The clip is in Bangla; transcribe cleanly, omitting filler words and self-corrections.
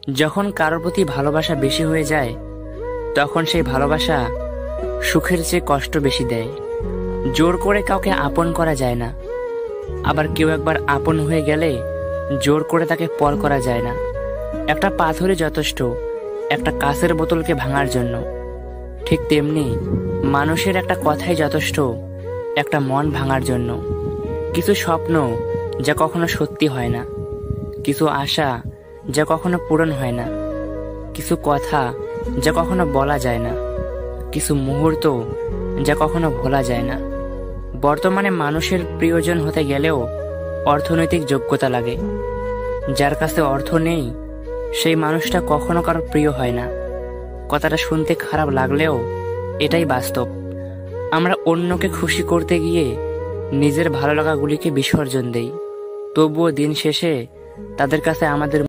যখন কারোর প্রতি ভালোবাসা বেশি হয়ে যায় তখন সেই ভালোবাসা সুখের চেয়ে কষ্ট বেশি দেয়। জোর করে কাউকে আপন করা যায় না, আবার কেউ একবার আপন হয়ে গেলে জোর করে তাকে পর করা যায় না। একটা পাথরই যথেষ্ট একটা কাঁচের বোতলকে ভাঙার জন্য, ঠিক তেমনি মানুষের একটা কথাই যথেষ্ট একটা মন ভাঙার জন্য। কিছু স্বপ্ন যা কখনো সত্যি হয় না, কিছু আশা যা কখনো পূরণ হয় না, কিছু কথা যা কখনো বলা যায় না, কিছু মুহূর্ত যা কখনো ভোলা যায় না। বর্তমানে মানুষের প্রিয়জন হতে গেলেও অর্থনৈতিক যোগ্যতা লাগে। যার কাছে অর্থ নেই সেই মানুষটা কখনো কারো প্রিয় হয় না। কথাটা শুনতে খারাপ লাগলেও এটাই বাস্তব। আমরা অন্যকে খুশি করতে গিয়ে নিজের ভালো লাগাগুলিকে বিসর্জন দেই, তবুও দিন শেষে তাদের কাছে আমাদের